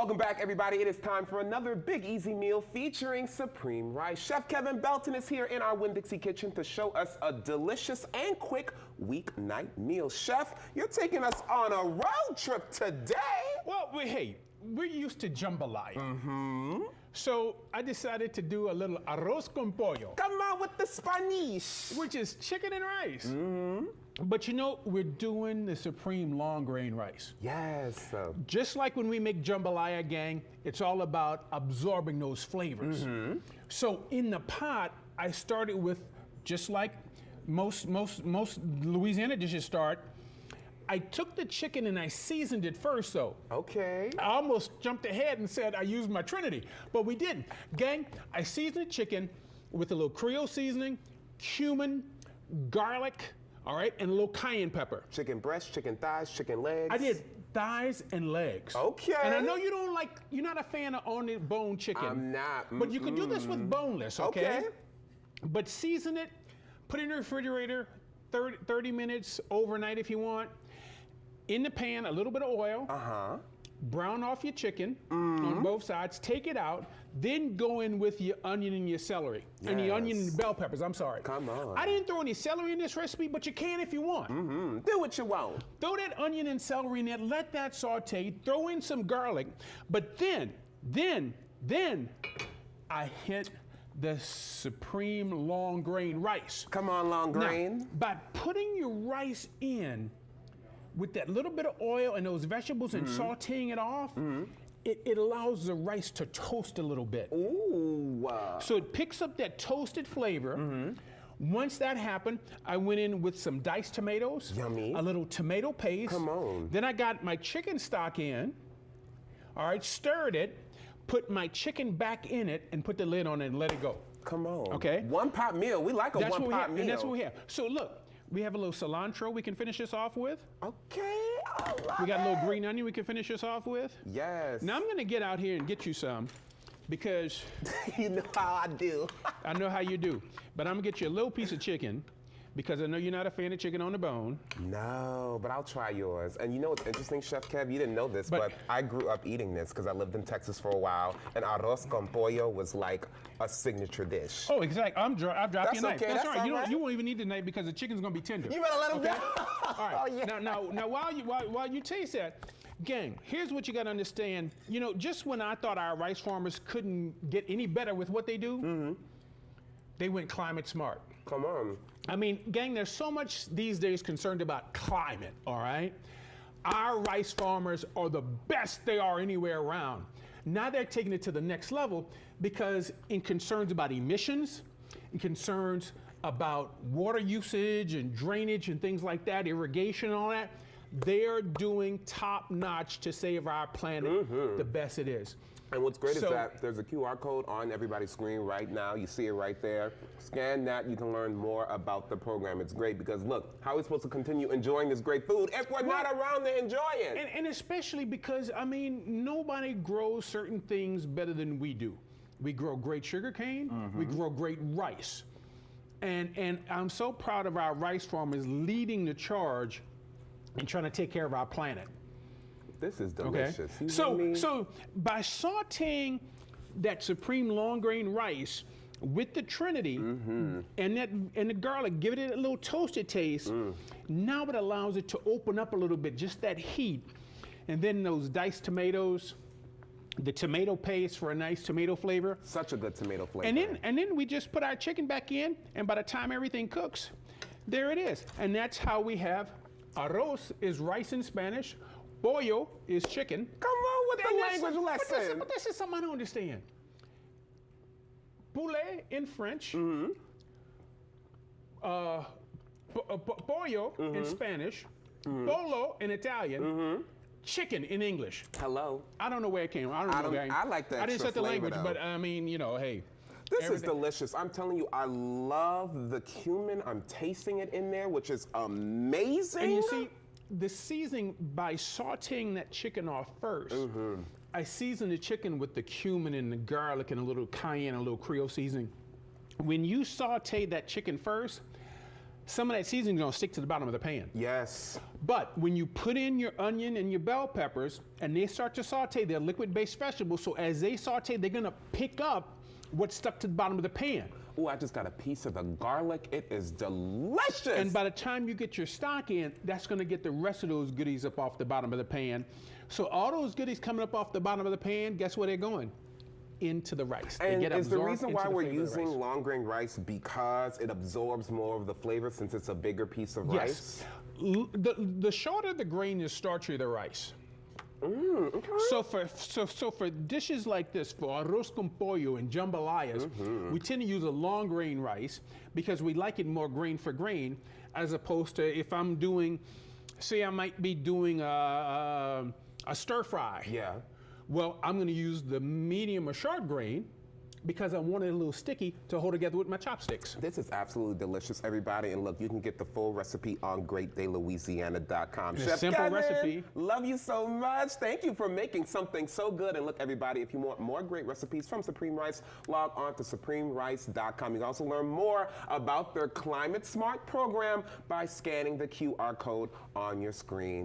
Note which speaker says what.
Speaker 1: Welcome back, everybody. It is time for another Big Easy meal featuring Supreme Rice. Chef Kevin Belton is here in our Winn-Dixie kitchen to show us a delicious and quick weeknight meal. Chef, you're taking us on a road trip today.
Speaker 2: Well, hey, we're used to jambalaya. So I decided to do a little arroz con pollo.
Speaker 1: Come on with the Spanish.
Speaker 2: Which is chicken and rice. But you know, we're doing the supreme long grain rice.
Speaker 1: Yes.
Speaker 2: Just like when we make jambalaya, gang, it's all about absorbing those flavors. So in the pot, I started with, just like most Louisiana dishes start, I took the chicken and I seasoned it first, though.
Speaker 1: Okay.
Speaker 2: I almost jumped ahead and said I used my Trinity, but we didn't. Gang, I seasoned the chicken with a little Creole seasoning, cumin, garlic, all right, and a little cayenne pepper.
Speaker 1: Chicken breast, chicken thighs, chicken legs.
Speaker 2: I did thighs and legs.
Speaker 1: Okay.
Speaker 2: And I know you don't like, you're not a fan of on the bone chicken.
Speaker 1: I'm not.
Speaker 2: But you can do this with boneless, okay?
Speaker 1: Okay.
Speaker 2: But season it, put it in the refrigerator, 30 minutes overnight if you want. In the pan, a little bit of oil. Brown off your chicken on both sides, take it out, then go in with your onion and your celery. And the onion and the bell peppers, I'm sorry.
Speaker 1: Come on.
Speaker 2: I didn't throw any celery in this recipe, but you can if you want.
Speaker 1: Do what you want.
Speaker 2: Throw that onion and celery in there, let that saute, throw in some garlic, but then I hit the supreme long grain rice.
Speaker 1: Come on, long grain.
Speaker 2: Now, by putting your rice in with that little bit of oil and those vegetables and sauteing it off, it allows the rice to toast a little bit.
Speaker 1: Ooh.
Speaker 2: So it picks up that toasted flavor. Once that happened, I went in with some diced tomatoes.
Speaker 1: Yummy.
Speaker 2: A little tomato paste.
Speaker 1: Come on.
Speaker 2: Then I got my chicken stock in. All right, stirred it, put my chicken back in it, and put the lid on it and let it go.
Speaker 1: Come on.
Speaker 2: Okay.
Speaker 1: One pot meal. We like a
Speaker 2: That's
Speaker 1: one
Speaker 2: what
Speaker 1: pot
Speaker 2: we have,
Speaker 1: meal.
Speaker 2: and that's what we have. So look, we have a little cilantro we can finish this off with.
Speaker 1: Okay. I love
Speaker 2: We got a little
Speaker 1: it.
Speaker 2: green onion we can finish this off with.
Speaker 1: Yes.
Speaker 2: Now I'm gonna get out here and get you some because
Speaker 1: You know how I do.
Speaker 2: I know how you do. But I'm gonna get you a little piece of chicken because I know you're not a fan of chicken on the bone.
Speaker 1: No, but I'll try yours. And you know what's interesting, Chef Kev? You didn't know this,
Speaker 2: But-
Speaker 1: but I grew up eating this because I lived in Texas for a while, and arroz con pollo was like a signature dish.
Speaker 2: Oh, exactly. I'll drop you a
Speaker 1: That's
Speaker 2: knife.
Speaker 1: okay,
Speaker 2: That's
Speaker 1: that's
Speaker 2: all right. You
Speaker 1: all right.
Speaker 2: don't. You won't even need the knife because the chicken's gonna be tender.
Speaker 1: You better let him
Speaker 2: Okay?
Speaker 1: go.
Speaker 2: All right.
Speaker 1: Oh, yeah.
Speaker 2: Now, while you taste that, gang, here's what you got to understand. You know, just when I thought our rice farmers couldn't get any better with what they do, they went climate smart.
Speaker 1: Come on.
Speaker 2: I mean, gang, there's so much these days concerned about climate, all right? Our rice farmers are the best they are anywhere around. Now they're taking it to the next level because in concerns about emissions, in concerns about water usage and drainage and things like that, irrigation and all that, they're doing top notch to save our planet the best it is.
Speaker 1: And what's great is
Speaker 2: So-
Speaker 1: that there's a QR code on everybody's screen right now. You see it right there. Scan that. You can learn more about the program. It's great because look, how are we supposed to continue enjoying this great food if we're not around to enjoy it?
Speaker 2: And especially because, I mean, nobody grows certain things better than we do. We grow great sugar cane, we grow great rice. And I'm so proud of our rice farmers leading the charge and trying to take care of our planet.
Speaker 1: This is
Speaker 2: Okay.
Speaker 1: delicious. You know what I mean?
Speaker 2: So by sauteing that supreme long grain rice with the Trinity and the garlic, giving it a little toasted taste, now it allows it to open up a little bit, just that heat. And then those diced tomatoes, the tomato paste for a nice tomato flavor.
Speaker 1: Such a good tomato flavor.
Speaker 2: And then we just put our chicken back in, and by the time everything cooks, there it is. And that's how we have arroz is rice in Spanish, pollo is chicken.
Speaker 1: Come on with the
Speaker 2: And that's-
Speaker 1: language lesson.
Speaker 2: But this is something I don't understand. Poulet in French, pollo in Spanish, bolo in Italian, chicken in English.
Speaker 1: Hello.
Speaker 2: I don't know where it came from. I don't know.
Speaker 1: I like the
Speaker 2: I didn't
Speaker 1: extra
Speaker 2: set the
Speaker 1: flavor,
Speaker 2: language,
Speaker 1: though.
Speaker 2: but I mean, you know, hey.
Speaker 1: This is
Speaker 2: everything-
Speaker 1: delicious. I'm telling you, I love the cumin. I'm tasting it in there, which is amazing.
Speaker 2: And you see, the seasoning, by sauteing that chicken off first, I season the chicken with the cumin and the garlic and a little cayenne, a little Creole seasoning. When you saute that chicken first, some of that seasoning is gonna stick to the bottom of the pan.
Speaker 1: Yes.
Speaker 2: But when you put in your onion and your bell peppers and they start to saute, they're liquid-based vegetables, so as they saute, they're gonna pick up what's stuck to the bottom of the pan.
Speaker 1: Oh, I just got a piece of the garlic. It is delicious.
Speaker 2: And by the time you get your stock in, that's gonna get the rest of those goodies up off the bottom of the pan. So all those goodies coming up off the bottom of the pan, guess where they're going? Into the rice. They
Speaker 1: And
Speaker 2: get
Speaker 1: is the
Speaker 2: absorbed
Speaker 1: reason
Speaker 2: into
Speaker 1: why
Speaker 2: the
Speaker 1: we're
Speaker 2: flavor of the
Speaker 1: using
Speaker 2: rice.
Speaker 1: long grain rice because it absorbs more of the flavor since it's a bigger piece of rice?
Speaker 2: Yes. The shorter the grain, the starchier the rice.
Speaker 1: Okay.
Speaker 2: So for dishes like this, for arroz con pollo and jambalayas, we tend to use a long grain rice because we like it more grain for grain, as opposed to if I'm doing, say I might be doing a stir fry.
Speaker 1: Yeah.
Speaker 2: Well, I'm going to use the medium or short grain because I want it a little sticky to hold together with my chopsticks.
Speaker 1: This is absolutely delicious, everybody. And look, you can get the full recipe on greatdaylouisiana.com.
Speaker 2: It's a
Speaker 1: Chef
Speaker 2: simple
Speaker 1: Kevin,
Speaker 2: recipe.
Speaker 1: love you so much. Thank you for making something so good. And look, everybody, if you want more great recipes from Supreme Rice, log on to supremerice.com. You can also learn more about their Climate Smart program by scanning the QR code on your screen.